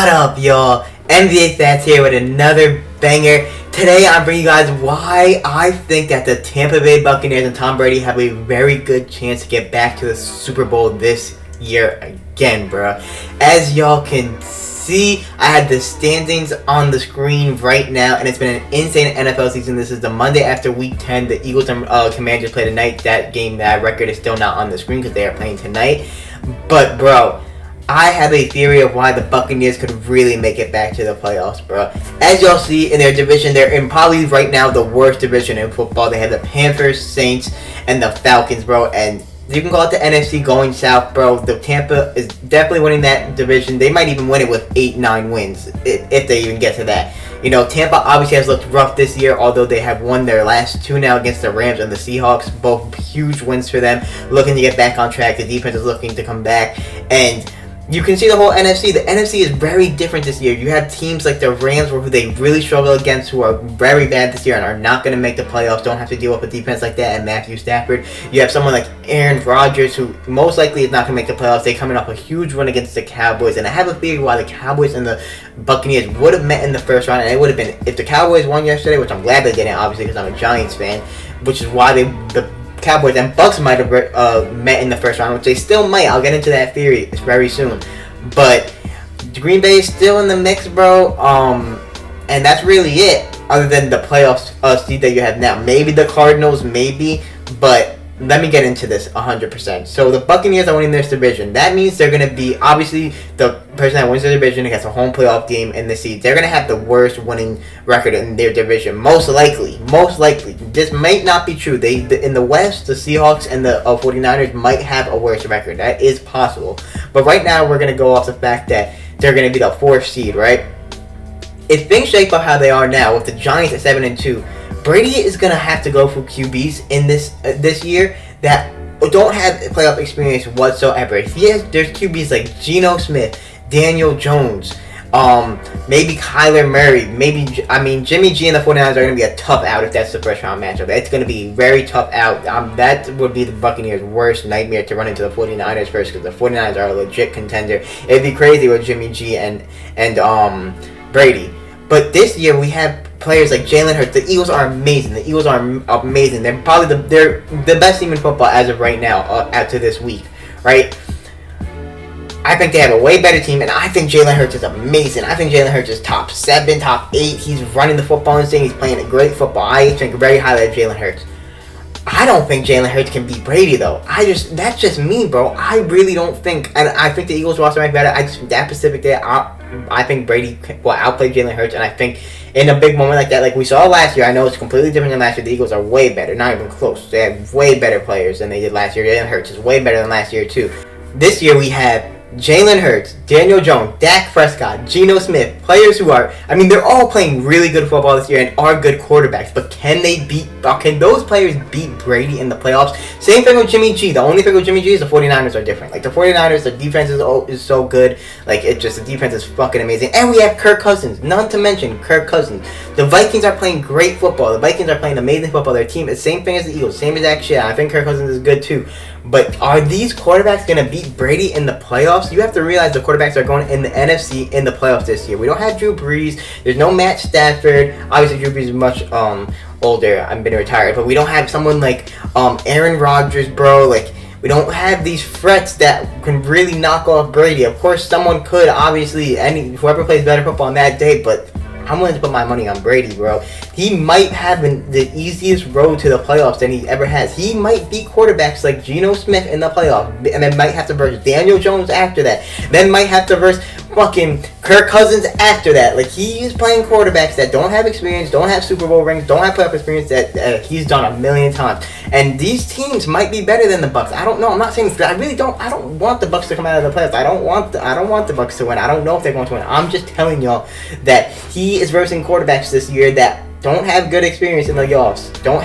What up, y'all? NBA Stats here with another banger. Today, I'm bringing you guys why I think that the Tampa Bay Buccaneers and Tom Brady have a very good chance to get back to the Super Bowl this year again, bro. As y'all can see, I had the standings on the screen right now, and it's been an insane NFL season. This is the Monday after Week 10. The Eagles and Commanders play tonight. That game, that record is still not on the screen because they are playing tonight. But, bro, I have a theory of why the Buccaneers could really make it back to the playoffs, bro. As y'all see in their division, they're in probably right now the worst division in football. They have the Panthers, Saints, and the Falcons, bro. And you can call it the NFC going south, bro. The Tampa is definitely winning that division. They might even win it with 8-9 wins if they even get to that. You know, Tampa obviously has looked rough this year, although they have won their last two now against the Rams and the Seahawks. Both huge wins for them. Looking to get back on track. The defense is looking to come back. And you can see the whole NFC. The NFC is very different this year. You have teams like the Rams who they really struggle against, who are very bad this year and are not going to make the playoffs, don't have to deal with a defense like that and Matthew Stafford. You have someone like Aaron Rodgers, who most likely is not going to make the playoffs. They're coming off a huge win against the Cowboys, and I have a theory why the Cowboys and the Buccaneers would have met in the first round, and it would have been, if the Cowboys won yesterday, which I'm glad they didn't, obviously, because I'm a Giants fan, which is why the Cowboys and Bucks might have met in the first round, which they still might. I'll get into that theory very soon. But Green Bay is still in the mix, bro. And that's really it, other than the playoffs seed that you have now. Maybe the Cardinals, maybe, but let me get into this 100%. So the Buccaneers are winning this division. That means they're going to be, obviously, the person that wins the division gets a home playoff game in the seed. They're going to have the worst winning record in their division, most likely. Most likely. This might not be true. In the West, the Seahawks and the 49ers might have a worse record. That is possible. But right now, we're going to go off the fact that they're going to be the 4th seed, right? If things shape up how they are now, with the Giants at 7-2, Brady is going to have to go through QBs in this year that don't have playoff experience whatsoever. There's QBs like Geno Smith, Daniel Jones, maybe Kyler Murray, Jimmy G and the 49ers are going to be a tough out if that's the first round matchup. It's going to be very tough out. That would be the Buccaneers' worst nightmare, to run into the 49ers first, because the 49ers are a legit contender. It'd be crazy with Jimmy G and Brady. But this year we have players like Jalen Hurts. The Eagles are amazing. They're probably they're the best team in football as of right now, after this week, right? I think they have a way better team, and I think Jalen Hurts is amazing. I think Jalen Hurts is top 7, top 8. He's running the football and saying he's playing a great football. I think very highly of Jalen Hurts. I don't think Jalen Hurts can beat Brady, though. That's just me, bro. I really don't think, and I think the Eagles roster might be better. That specific day, I think Brady will outplay Jalen Hurts, and I think in a big moment like that, like we saw last year, I know it's completely different than last year. The Eagles are way better, not even close. They have way better players than they did last year. Jalen Hurts is way better than last year, too. This year we have Jalen Hurts, Daniel Jones, Dak Prescott, Geno Smith, players who are, they're all playing really good football this year and are good quarterbacks, but can those players beat Brady in the playoffs? Same thing with Jimmy G. The only thing with Jimmy G is the 49ers are different. Like, the 49ers, the defense is so good. Like, the defense is fucking amazing. And we have Kirk Cousins, none to mention Kirk Cousins. The Vikings are playing great football. The Vikings are playing amazing football. Their team is the same thing as the Eagles, same exact shit. I think Kirk Cousins is good too. But are these quarterbacks going to beat Brady in the playoffs? You have to realize the quarterbacks are going in the NFC in the playoffs this year. We don't have Drew Brees. There's no Matt Stafford. Obviously, Drew Brees is much older. I've been retired. But we don't have someone like Aaron Rodgers, bro. Like, we don't have these threats that can really knock off Brady. Of course, someone could, obviously, whoever plays better football on that day, but I'm willing to put my money on Brady, bro. He might have the easiest road to the playoffs than he ever has. He might beat quarterbacks like Geno Smith in the playoffs, and then might have to verse Daniel Jones after that. Then might have to verse fucking Kirk Cousins after that. Like, he is playing quarterbacks that don't have experience, don't have Super Bowl rings, don't have playoff experience that he's done a million times. And these teams might be better than the Bucks. I don't know. I'm not saying this, I don't want the Bucks to come out of the playoffs. I don't want the Bucks to win. I don't know if they're going to win. I'm just telling y'all that he is versing quarterbacks this year that don't have good experience in the playoffs. Don't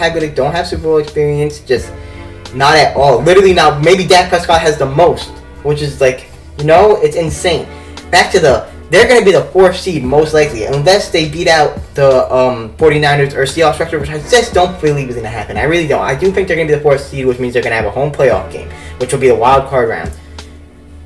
have Super Bowl experience. Just not at all. Literally not. Maybe Dak Prescott has the most, which is like, it's insane. Back to they're going to be the 4th seed most likely, unless they beat out the 49ers or Seahawks record, which I just don't believe is going to happen. I really don't. I do think they're going to be the 4th seed, which means they're going to have a home playoff game, which will be the wild card round.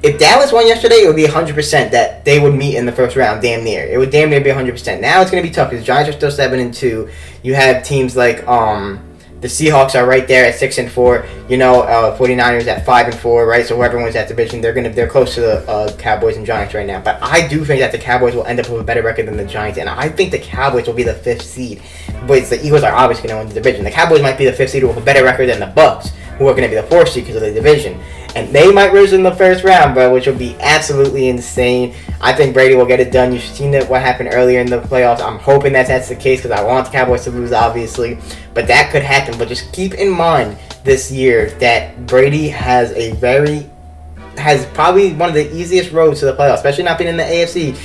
if Dallas won yesterday, it would be 100% that they would meet in the first round, damn near. It would damn near be 100%. Now it's going to be tough because the Giants are still 7-2. You have teams like the Seahawks are right there at 6-4. 49ers at 5-4, right? So whoever wins that division, they're close to the Cowboys and Giants right now. But I do think that the Cowboys will end up with a better record than the Giants, and I think the Cowboys will be the 5th seed. But the Eagles are obviously going to win the division. The Cowboys might be the 5th seed with a better record than the Bucs, who are going to be the 4th seed because of the division. And they might lose in the first round, bro, which will be absolutely insane. I think Brady will get it done. You've seen what happened earlier in the playoffs. I'm hoping that's the case because I want the Cowboys to lose, obviously. But that could happen. But just keep in mind this year that Brady has probably one of the easiest roads to the playoffs, especially not being in the AFC.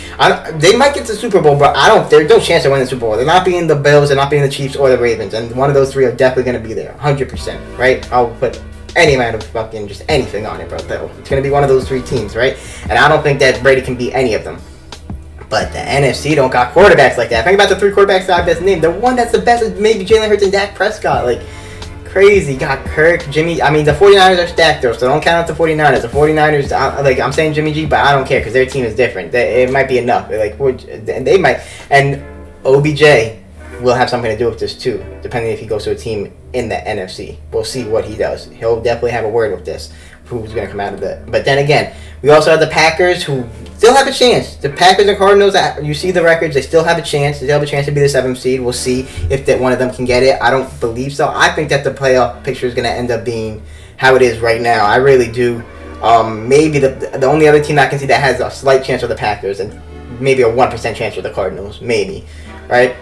They might get to the Super Bowl, but there's no chance of winning the Super Bowl. They're not being the Bills, they're not being the Chiefs or the Ravens, and one of those three are definitely going to be there, 100%, right? I'll put any amount of fucking just anything on it, bro. It's going to be one of those three teams, right? And I don't think that Brady can beat any of them. But the NFC don't got quarterbacks like that. Think about the three quarterbacks that I best named. The one that's the best is maybe Jalen Hurts and Dak Prescott. Like, crazy. Got Kirk, Jimmy. I mean, the 49ers are stacked, though, so don't count out the 49ers. The 49ers, I'm saying Jimmy G, but I don't care because their team is different. It might be enough. They might. And OBJ will have something to do with this, too, depending if he goes to a team in the NFC. We'll see what he does. He'll definitely have a word with this, who's going to come out of that. But then again, we also have the Packers, who still have a chance. The Packers and Cardinals, you see the records, they still have a chance. They still have a chance to be the 7th seed. We'll see if one of them can get it. I don't believe so. I think that the playoff picture is going to end up being how it is right now. I really do. Maybe the only other team I can see that has a slight chance are the Packers, and maybe a 1% chance for the Cardinals. Maybe. Right?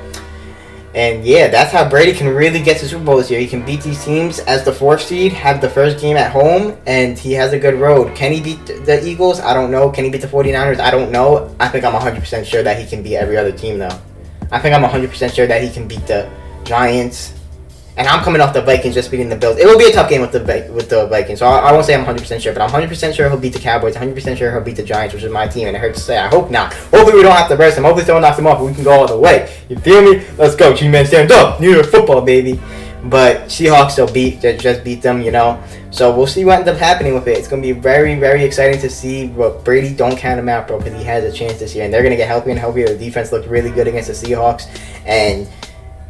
And yeah, that's how Brady can really get to Super Bowl this year. He can beat these teams as the 4th seed, have the first game at home, and he has a good road. Can he beat the Eagles? I don't know. Can he beat the 49ers? I don't know. I think I'm 100% sure that he can beat every other team, though. I think I'm 100% sure that he can beat the Giants. And I'm coming off the Vikings just beating the Bills. It will be a tough game with the Vikings, so I won't say I'm 100% sure, but I'm 100% sure he'll beat the Cowboys, 100% sure he'll beat the Giants, which is my team, and it hurts to say. I hope not. Hopefully we don't have to rest him. Hopefully someone knocks him off and we can go all the way. You feel me? Let's go. G-Man, stand up. New York football, baby. But Seahawks still just beat them, So we'll see what ends up happening with it. It's going to be very, very exciting to see. But Brady, don't count him out, bro, because he has a chance this year. And they're going to get healthier and healthier. The defense looked really good against the Seahawks. And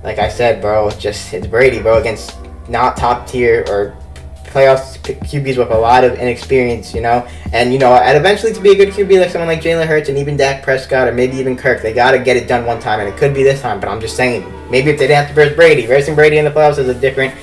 like I said, bro, it's Brady, bro, against not top tier or playoff QBs with a lot of inexperience, and and eventually to be a good QB like someone like Jalen Hurts and even Dak Prescott or maybe even Kirk, they gotta get it done one time, and it could be this time. But I'm just saying, maybe if they didn't have to verse Brady, versing Brady in the playoffs is a different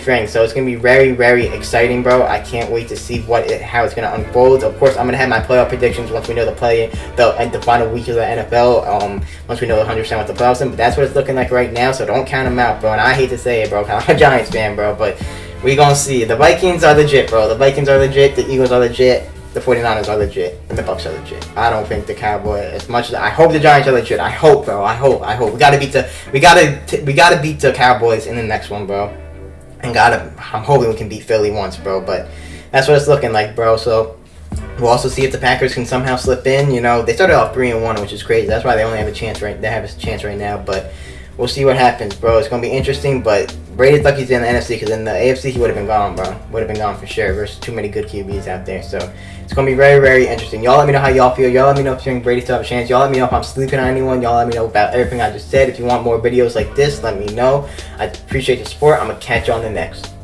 thing. So it's gonna be very, very exciting, bro. I can't wait to see how it's gonna unfold. Of course, I'm gonna have my playoff predictions once we know the final week of the NFL. Once we know 100% what the playoffs are. But that's what it's looking like right now. So don't count them out, bro. And I hate to say it, bro, because I'm a Giants fan, bro, but we gonna see. The Vikings are legit, bro. The Vikings are legit. The Eagles are legit. The 49ers are legit. And the Bucs are legit. I don't think the Cowboys, as much as I hope the Giants are legit. I hope, bro. I hope. We gotta beat the Cowboys in the next one, bro. And I'm hoping we can beat Philly once, bro. But that's what it's looking like, bro. So we'll also see if the Packers can somehow slip in. They started off 3-1, which is crazy. That's why they only have a chance right now. But we'll see what happens, bro. It's gonna be interesting. But Brady's lucky he's in the NFC, because in the AFC he would have been gone, bro. Would have been gone for sure. Versus too many good QBs out there. So it's gonna be very, very interesting. Y'all let me know how y'all feel. Y'all let me know if you think Brady still have a chance. Y'all let me know if I'm sleeping on anyone. Y'all let me know about everything I just said. If you want more videos like this, let me know. I appreciate the support. I'm gonna catch you on the next.